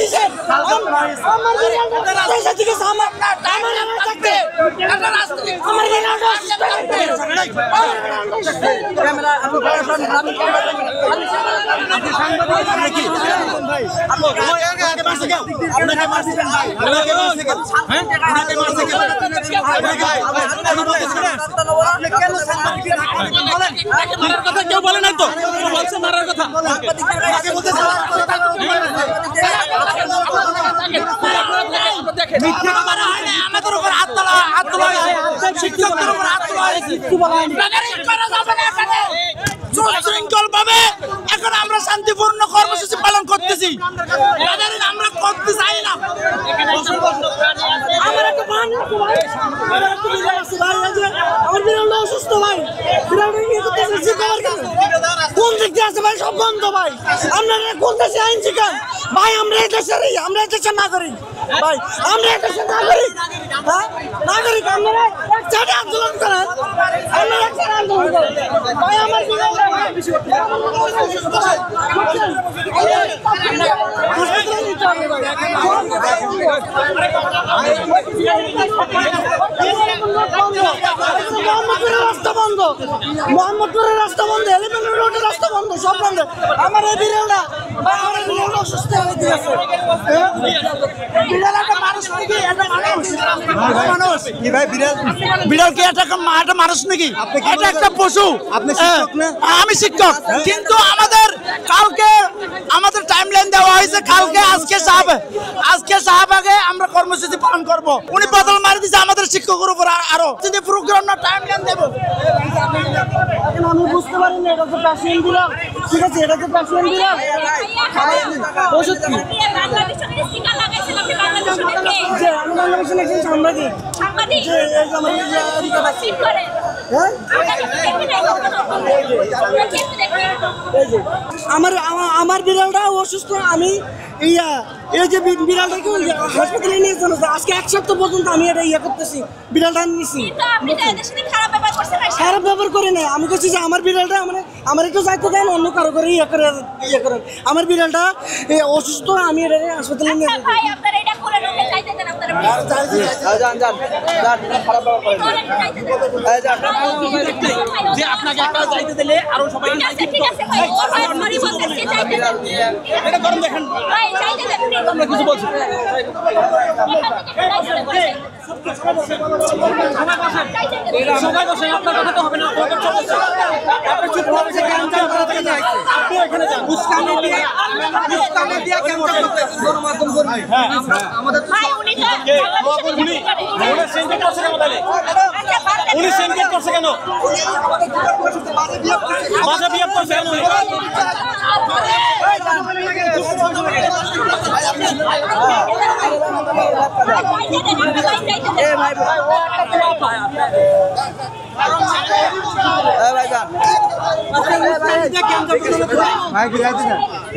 দিছেন আমার দেশে থেকে আমার থাকতে একটা রাস্তা আমার ক্যামেরা কথা কেউ বলে না তো বলছে মারার কথা আমাদের উপর হাত তোলা হয়েছে শিক্ষকদের উপর হাত তোলা হয়েছে শৃঙ্খল ভাবে এখন আমরা শান্তিপূর্ণ কর্মসূচি পালন করতেছি আমরা করতে চাই না আমার একটা ভাই আমার বিড়ালটা অসুস্থ ভাই কোন দিক দিয়ে আছে ভাই সব বন্ধ ভাই আপনারা কোন দেশে আইন শিখান ভাই আমরা এই দেশের নাগরিক ভাই আমরা এই দেশের নাগরিক নাগরিক আপনারা একসাথে আন্দোলন করেন আমরা একসাথে আন্দোলন করেন ভাই আমার রাস্তা বন্ধ মোহাম্মদপুরের রাস্তা বন্ধ এলিফ্যান্ট রোডের রাস্তা বন্ধ সব বন্ধ আমার এই বিড়ালটা অসুস্থ হয়ে গেছে বিড়ালটা মানুষ নাকি এটা মানুষ কি ভাই বিড়াল কি এটা মানুষ নাকি এটা একটা পশু আমি শিক্ষক কিন্তু কালকে আমাদের টাইমলাইন দেওয়া হয়েছে কালকে আজকে শাহবাগে আমরা কর্মসূচি পালন করব উনি বদল মারি দিয়েছে আমাদের শিক্ষকের উপর আরো যদি প্রোগ্রাম না টাইমলাইন দেব এখন আমি বুঝতে পারি না এটা তো প্যাশন দিলাম ঠিক আছে এটা তো প্যাশন দিলাম ওষুধ কি যে আমি বাংলাদেশে একজন সাংবাদিক যে আমার বিড়ালটা অসুস্থ আমি এই যে বিড়ালটাকে হাসপাতালে নিয়ে চলে আজকে এক সপ্তাহ পর্যন্ত আমি এটা করতেছি বিড়ালটা নিয়েছি খারাপ ব্যবহার করে নাই আমি বলছি যে আমার বিড়ালটা আমার একটু যাইতে দেন অন্য কারো করে করেন আমার বিড়ালটা অসুস্থ আমি এটা হাসপাতালে নিয়ে আপনাকে একটা যাইতে দিলে আরো সবাই দেখেন আমরা কিছু বলছি সবাই বসেন আপনার কথা তো হবে না আপনি চুপ করে আপনি এখানে যান মুস্কানি দিয়ে কেমন গণমাধ্যম কর্মী আমাদের উনি সেন্টার করছে কেন তাহলে উনি সেন্টার করছে কেন ভাষা বিয়াপ করছে কেন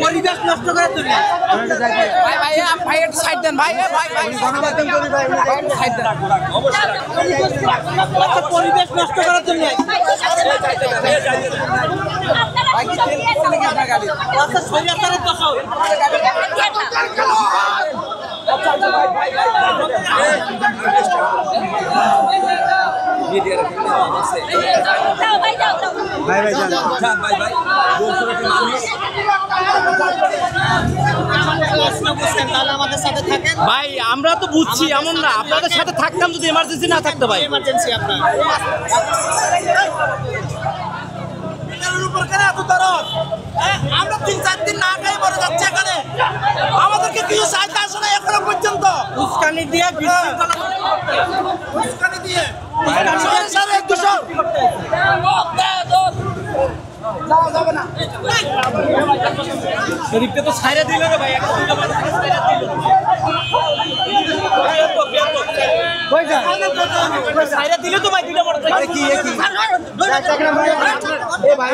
পরিবেশ নষ্ট করে তুলি ভাই সাইড দেন ভাই পরিবেশ নষ্ট করার জন্য ভাই আমরা তো বুঝছি এমন না আপনাদের সাথে থাকতাম যদি এমার্জেন্সি না থাকতো ভাই এমার্জেন্সি আপনার আমরা 3-4 দিন না খাই মরে যাচ্ছে এখানে আমাদেরকে কিছু সাহায্য আসে না এখনো পর্যন্ত উস্কানি দিয়ে শরীরটা তো ছাইরা দিল রে ভাই ছাইরা দিলে তো ভাই দিলে বড় কি ভাই